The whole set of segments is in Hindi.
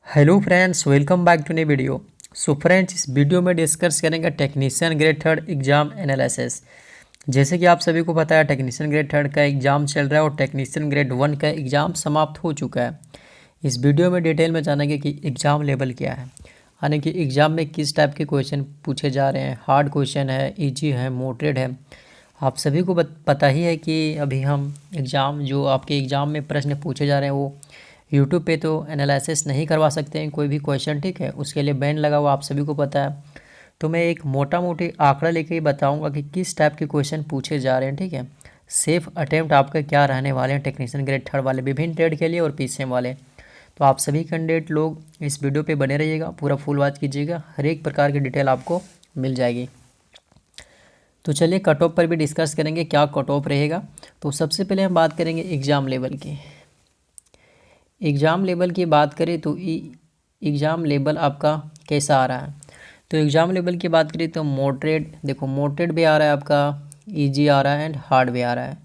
Hello friends, welcome back to new video. So friends, इस वीडियो में डिस्कस करेंगे technician grade third exam analysis. जैसे कि आप सभी को पता है, टेक्नीशियन ग्रेड थर्ड का एग्जाम चल रहा है और टेक्नीशियन ग्रेड वन का एग्जाम समाप्त हो चुका है। इस वीडियो में डिटेल में जानेंगे कि एग्ज़ाम लेवल क्या है, यानी कि एग्ज़ाम में किस टाइप के क्वेश्चन पूछे जा रहे हैं, हार्ड क्वेश्चन है, ईजी है, मॉडरेट है। आप सभी को पता ही है कि अभी हम एग्ज़ाम जो आपके एग्ज़ाम में प्रश्न पूछे जा रहे हैं वो यूट्यूब पे तो एनालिसिस नहीं करवा सकते हैं कोई भी क्वेश्चन, ठीक है, उसके लिए बैन लगा हुआ आप सभी को पता है। तो मैं एक मोटा मोटी आंकड़ा लेके ही बताऊंगा कि किस टाइप के क्वेश्चन पूछे जा रहे हैं, ठीक है। सेफ अटेम्प्ट आपके क्या रहने वाले हैं टेक्नीशियन ग्रेड थर्ड वाले विभिन्न ट्रेड के लिए और पीसीएम वाले। तो आप सभी कैंडिडेट लोग इस वीडियो पे बने रहिएगा, पूरा फुल वॉच कीजिएगा, हर एक प्रकार की डिटेल आपको मिल जाएगी। तो चलिए कट ऑफ पर भी डिस्कस करेंगे क्या कट ऑफ रहेगा। तो सबसे पहले हम बात करेंगे एग्ज़ाम लेवल की। एग्ज़ाम लेवल की बात करें तो एग्ज़ाम लेवल आपका कैसा आ रहा है। तो एग्ज़ाम लेवल की बात करें तो मॉडरेट, देखो मॉडरेट भी आ रहा है आपका, इजी आ रहा है एंड हार्ड भी आ रहा है।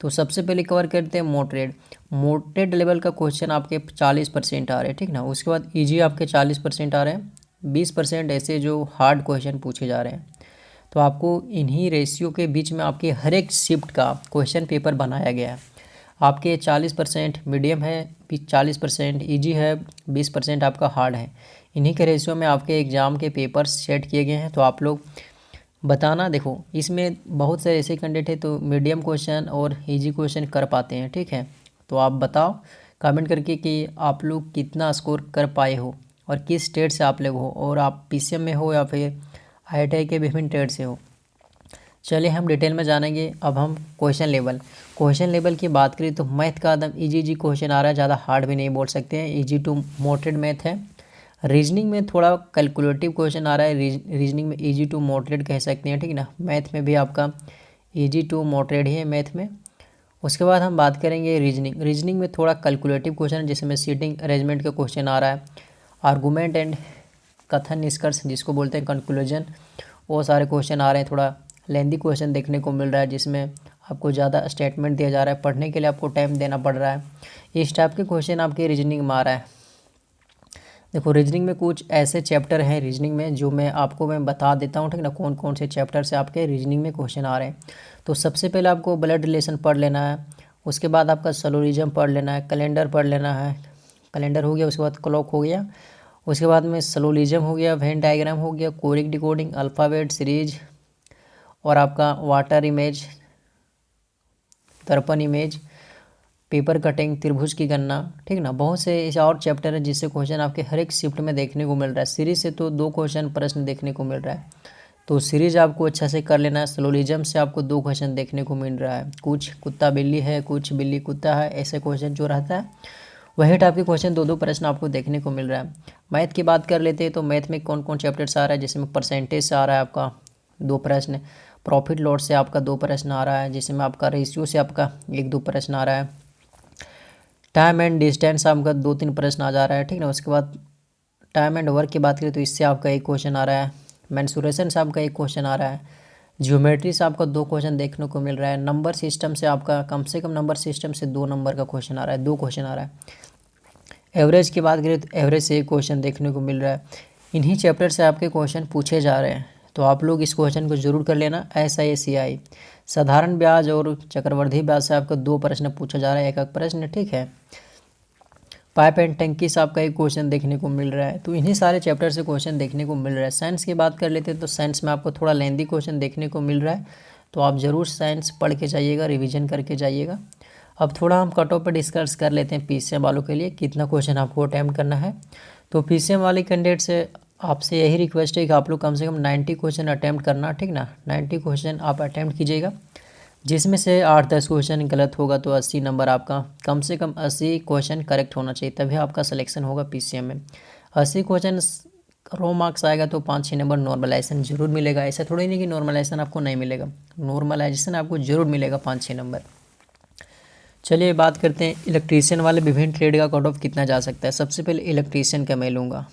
तो सबसे पहले कवर करते हैं मॉडरेट। मॉडरेट लेवल का क्वेश्चन आपके 40% आ रहे हैं, ठीक ना। उसके बाद इजी आपके 40% आ रहे हैं, 20% ऐसे जो हार्ड क्वेश्चन पूछे जा रहे हैं। तो आपको इन्हीं रेशियो के बीच में आपके हर एक शिफ्ट का क्वेश्चन पेपर बनाया गया है। आपके 40% मीडियम है, 40% ईजी है, 20% आपका हार्ड है। इन्हीं के रेशियो में आपके एग्ज़ाम के पेपर सेट किए गए हैं। तो आप लोग बताना, देखो इसमें बहुत से ऐसे कैंडिडेट हैं तो मीडियम क्वेश्चन और इजी क्वेश्चन कर पाते हैं, ठीक है। तो आप बताओ कमेंट करके कि आप लोग कितना स्कोर कर पाए हो और किस स्टेट से आप लोग हो, और आप पीसीएम में हो या फिर आईआईटी के विभिन्न ट्रेड से हो। चलिए हम डिटेल में जानेंगे। अब हम क्वेश्चन लेवल की बात करें तो मैथ का एकदम इजी क्वेश्चन आ रहा है, ज़्यादा हार्ड भी नहीं बोल सकते हैं, इजी टू मॉडरेट मैथ है। रीजनिंग में थोड़ा कैलकुलेटिव क्वेश्चन आ रहा है, रीजनिंग में इजी टू मॉडरेट कह सकते हैं, ठीक ना। मैथ में भी आपका इजी टू मॉडरेट ही है मैथ में। उसके बाद हम बात करेंगे रीजनिंग में थोड़ा कैलकुलेटिव क्वेश्चन है, जिसमें सीटिंग अरेंजमेंट का क्वेश्चन आ रहा है, आर्गूमेंट एंड कथन निष्कर्ष जिसको बोलते हैं कंक्लूजन, वो सारे क्वेश्चन आ रहे हैं। थोड़ा लेंदी क्वेश्चन देखने को मिल रहा है, जिसमें आपको ज़्यादा स्टेटमेंट दिया जा रहा है, पढ़ने के लिए आपको टाइम देना पड़ रहा है। इस टाइप के क्वेश्चन आपके रीजनिंग में आ रहा है। देखो रीजनिंग में कुछ ऐसे चैप्टर हैं रीजनिंग में जो मैं बता देता हूँ, ठीक ना, कौन कौन से चैप्टर से आपके रीजनिंग में क्वेश्चन आ रहे हैं। तो सबसे पहले आपको ब्लड रिलेशन पढ़ लेना है, उसके बाद आपका सोलोरिज्म पढ़ लेना है, कैलेंडर पढ़ लेना है, कैलेंडर हो गया, उसके बाद क्लॉक हो गया, उसके बाद में सोलोरिज्म हो गया, वेन डायग्राम हो गया, कोरिक डिकोडिंग, अल्फ़ाबेट सीरीज, और आपका वाटर इमेज, दर्पण इमेज, पेपर कटिंग, त्रिभुज की गणना, ठीक ना। बहुत से ऐसे और चैप्टर है जिससे क्वेश्चन आपके हर एक शिफ्ट में देखने को मिल रहा है। सीरीज से तो 2 क्वेश्चन प्रश्न देखने को मिल रहा है, तो सीरीज आपको अच्छा से कर लेना है। सोलोरिज्म से आपको 2 क्वेश्चन देखने को मिल रहा है, कुछ कुत्ता बिल्ली है, कुछ बिल्ली कुत्ता है, ऐसे क्वेश्चन जो रहता है वही टाइप के क्वेश्चन 2-2 प्रश्न आपको देखने को मिल रहा है। मैथ की बात कर लेते हैं तो मैथ में कौन कौन चैप्टर्स आ रहा है, जिसमें परसेंटेज से आ रहा है आपका 2 प्रश्न, प्रॉफिट लॉस से आपका 2 प्रश्न आ रहा है, जिसमें आपका रेशियो से आपका 1-2 प्रश्न आ रहा है, टाइम एंड डिस्टेंस आपका 2-3 प्रश्न आ जा रहा है, ठीक ना। उसके बाद टाइम एंड वर्क की बात करें तो इससे आपका 1 क्वेश्चन आ रहा है, मेंसुरेशन से आपका 1 क्वेश्चन आ रहा है, ज्योमेट्री से आपका 2 क्वेश्चन देखने को मिल रहा है, नंबर सिस्टम से आपका कम से कम नंबर सिस्टम से 2 नंबर का क्वेश्चन आ रहा है, 2 क्वेश्चन आ रहा है। एवरेज की बात करें तो एवरेज से 1 क्वेश्चन देखने को मिल रहा है। इन्हीं चैप्टर से आपके क्वेश्चन पूछे जा रहे हैं, तो आप लोग इस क्वेश्चन को जरूर कर लेना। SICI साधारण ब्याज और चक्रवृद्धि ब्याज से आपका 2 प्रश्न पूछा जा रहा है, एक प्रश्न, ठीक है। पाइप एंड टंकी से आपका 1 क्वेश्चन देखने को मिल रहा है। तो इन्हीं सारे चैप्टर से क्वेश्चन देखने को मिल रहा है। साइंस की बात कर लेते हैं तो साइंस में आपको थोड़ा लेंदी क्वेश्चन देखने को मिल रहा है, तो आप ज़रूर साइंस पढ़ के जाइएगा, रिविजन करके जाइएगा। अब थोड़ा हम कट ऑफ पर डिस्कस कर लेते हैं पीसीएम वालों के लिए कितना क्वेश्चन आपको अटैम्प्ट करना है। तो पीसीएम वाले कैंडिडेट से आपसे यही रिक्वेस्ट है कि आप लोग कम से कम 90 क्वेश्चन अटैम्प्ट करना, ठीक ना। 90 क्वेश्चन आप अटैम्प्ट कीजिएगा, जिसमें से 8-10 क्वेश्चन गलत होगा तो 80 नंबर आपका, कम से कम 80 क्वेश्चन करेक्ट होना चाहिए, तभी आपका सिलेक्शन होगा पीसीएम में। 80 क्वेश्चन रो मार्क्स आएगा तो 5-6 नंबर नॉर्मलाइजेशन जरूर मिलेगा। ऐसा थोड़ी नहीं कि नॉर्मलाइजेशन आपको नहीं मिलेगा, नॉर्मलाइजेशन आपको जरूर मिलेगा 5-6 नंबर। चलिए बात करते हैं इलेक्ट्रीशियन वाले विभिन्न ट्रेड का कट ऑफ कितना जा सकता है। सबसे पहले इलेक्ट्रीशियन का मैं लूँगा।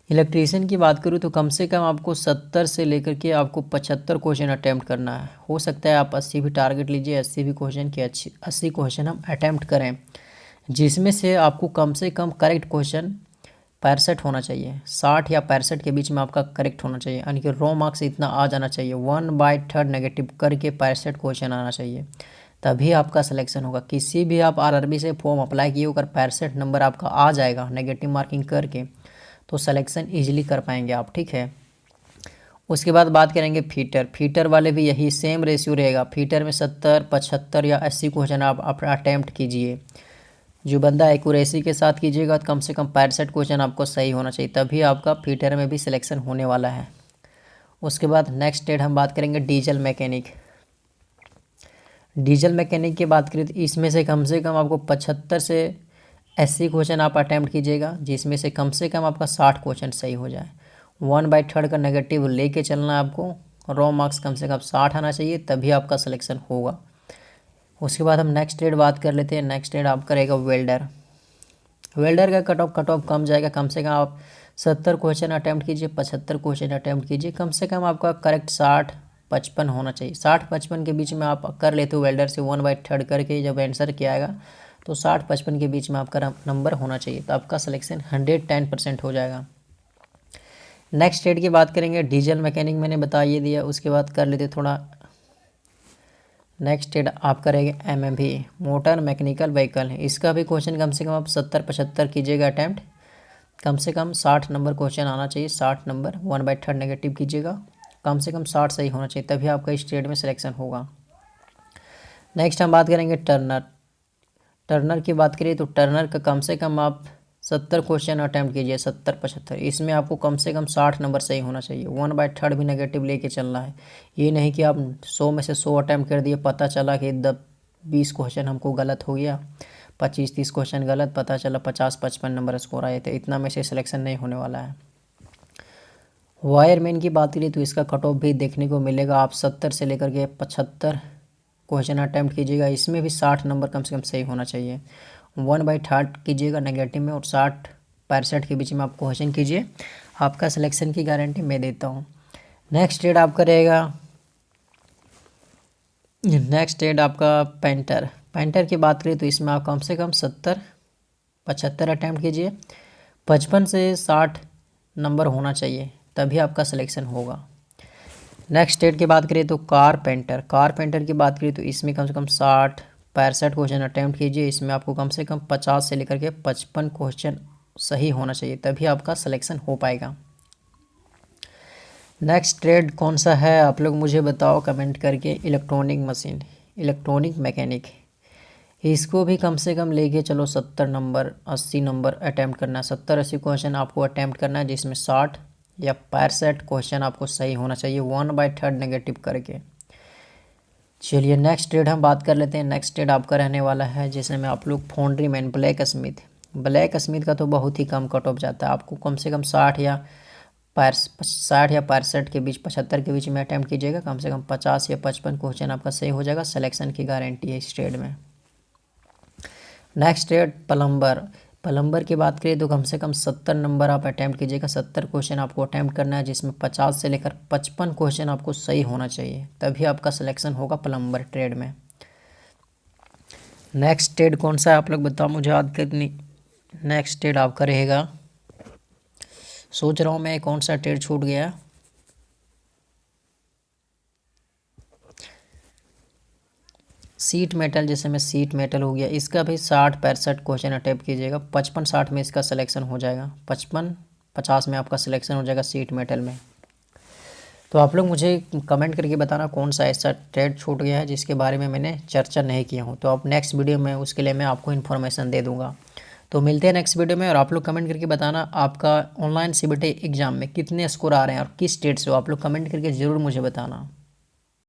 इलेक्ट्रीशियन की बात करूँ तो कम से कम आपको 70 से लेकर के आपको 75 क्वेश्चन अटैम्प्ट करना है। हो सकता है आप 80 भी टारगेट लीजिए, 80 भी क्वेश्चन के 80 क्वेश्चन हम अटैम्प्ट करें, जिसमें से आपको कम से कम करेक्ट क्वेश्चन 65 होना चाहिए, 60 या 65 के बीच में आपका करेक्ट होना चाहिए, यानी कि रॉ मार्क्स इतना आ जाना चाहिए, 1/3 नेगेटिव करके 65 क्वेश्चन आना चाहिए, तभी आपका सिलेक्शन होगा। किसी भी आप आरआरबी से फॉर्म अप्लाई किए अगर 65 नंबर आपका आ जाएगा नेगेटिव मार्किंग करके, तो सिलेक्शन ईजिली कर पाएंगे आप, ठीक है। उसके बाद बात करेंगे फीटर वाले भी यही सेम रेशियो रहेगा। फीटर में 70, 75 या 80 क्वेश्चन आप अपना अटैम्प्ट कीजिए। जो बंदा एक्यूरेसी के साथ कीजिएगा तो कम से कम 65 क्वेश्चन आपको सही होना चाहिए, तभी आपका फीटर में भी सिलेक्शन होने वाला है। उसके बाद नेक्स्ट स्टेट हम बात करेंगे डीजल मैकेनिक। डीजल मैकेनिक की बात करें तो इसमें से कम आपको 75 से 80 क्वेश्चन आप अटैम्प्ट कीजिएगा, जिसमें से कम आपका 60 क्वेश्चन सही हो जाए। 1/3 का नेगेटिव लेके चलना है आपको, रॉ मार्क्स कम से कम 60 आना चाहिए, तभी आपका सिलेक्शन होगा। उसके बाद हम नेक्स्ट स्टेट बात कर लेते हैं। नेक्स्ट स्टेट आप करेगा वेल्डर। वेल्डर का कट ऑफ कम जाएगा, कम से कम आप 70 क्वेश्चन अटैम्प्ट कीजिए, 75 क्वेश्चन अटैम्प्ट कीजिए, कम से कम आपका करेक्ट 60-55 होना चाहिए। 60-55 के बीच में आप कर लेते हो वेल्डर से 1/3 करके जब आंसर किया आएगा तो 60-55 के बीच में आपका नंबर होना चाहिए, तो आपका सिलेक्शन 110% हो जाएगा। नेक्स्ट स्टेट की बात करेंगे डीजल मैकेनिक, मैंने बता ये दिया। उसके बाद कर लेते थोड़ा नेक्स्ट स्टेट आप करेंगे एमएमवी, मोटर मैकेनिकल व्हीकल है। इसका भी क्वेश्चन कम से कम आप 70-75 कीजिएगा अटैम्प्ट, कम से कम 60 नंबर क्वेश्चन आना चाहिए, 60 नंबर 1/3 नेगेटिव कीजिएगा, कम से कम 60 सही होना चाहिए, तभी आपका इस स्टेट में सिलेक्शन होगा। नेक्स्ट हम बात करेंगे टर्नर। टर्नर की बात करिए तो टर्नर का कम से कम आप 70 क्वेश्चन अटैम्प्ट कीजिए, 70-75, इसमें आपको कम से कम 60 नंबर सही होना चाहिए, 1/3 भी नेगेटिव लेके चलना है। ये नहीं कि आप 100 में से 100 अटैम्प्ट कर दिए, पता चला कि 20 क्वेश्चन हमको गलत हो गया, 25-30 क्वेश्चन गलत, पता चला 50-55 नंबर स्कोर आए थे, इतना में से सिलेक्शन नहीं होने वाला है। वायरमैन की बात करिए तो इसका कट ऑफ भी देखने को मिलेगा, आप 70 से लेकर के 75 क्वेश्चन अटैम्प्ट कीजिएगा, इसमें भी 60 नंबर कम से कम सही होना चाहिए। 1/3 कीजिएगा नेगेटिव में और 60-65 के बीच में आप क्वेश्चन कीजिए, आपका सिलेक्शन की गारंटी मैं देता हूँ। नेक्स्ट स्टेट आप करेगा, नेक्स्ट स्टेट आपका पेंटर। पेंटर की बात करें तो इसमें आप कम से कम 70-75 अटैम्प्ट कीजिए, 55 से 60 नंबर होना चाहिए, तभी आपका सिलेक्शन होगा। नेक्स्ट स्टेट की बात करें तो कारपेंटर। कारपेंटर की बात करें तो इसमें कम से कम 60-65 क्वेश्चन अटैम्प्ट कीजिए, इसमें आपको कम से कम 50 से लेकर के 55 क्वेश्चन सही होना चाहिए, तभी आपका सिलेक्शन हो पाएगा। नेक्स्ट ट्रेड कौन सा है आप लोग मुझे बताओ कमेंट करके। इलेक्ट्रॉनिक मशीन, इलेक्ट्रॉनिक मैकेनिक, इसको भी कम से कम लेके चलो 70 नंबर 80 नंबर अटैम्प्ट करना है, 70-80 क्वेश्चन आपको अटैम्प्ट करना है, जिसमें 60 या 65 क्वेश्चन आपको सही होना चाहिए, 1/3 नेगेटिव करके। चलिए नेक्स्ट ट्रेड हम बात कर लेते हैं। नेक्स्ट ट्रेड आपका रहने वाला है जिसमें आप लोग foundry man, black Smith. Black Smith का तो बहुत ही कम कट ऑफ जाता है, आपको कम से कम 60 या 65 के बीच, 75 के बीच में अटैम्प्ट कीजिएगा, कम से कम 50 या 55 क्वेश्चन आपका सही हो जाएगा, सिलेक्शन की गारंटी है इस ट्रेड में। Next trade plumber. प्लम्बर की बात करें तो कम से कम 70 नंबर आप अटैम्प्ट कीजिएगा, 70 क्वेश्चन आपको अटैम्प्ट करना है, जिसमें 50 से लेकर 55 क्वेश्चन आपको सही होना चाहिए, तभी आपका सिलेक्शन होगा प्लम्बर ट्रेड में। नेक्स्ट ट्रेड कौन सा है आप लोग बताओ मुझे याद करनी। नेक्स्ट ट्रेड आपका रहेगा, सोच रहा हूँ मैं कौन सा ट्रेड छूट गया। सीट मेटल, जैसे में सीट मेटल हो गया, इसका भी 60-65 क्वेश्चन अटैम्प्ट कीजिएगा, 55-60 में इसका सिलेक्शन हो जाएगा, 55-50 में आपका सिलेक्शन हो जाएगा सीट मेटल में। तो आप लोग मुझे कमेंट करके बताना कौन सा ऐसा ट्रेड छूट गया है जिसके बारे में मैंने चर्चा नहीं किया हूँ, तो आप नेक्स्ट वीडियो में उसके लिए मैं आपको इन्फॉर्मेशन दे दूँगा। तो मिलते हैं नेक्स्ट वीडियो में, और आप लोग कमेंट करके बताना आपका ऑनलाइन सीबीटी एग्ज़ाम में कितने स्कोर आ रहे हैं और किस स्टेट से हो, आप लोग कमेंट करके ज़रूर मुझे बताना।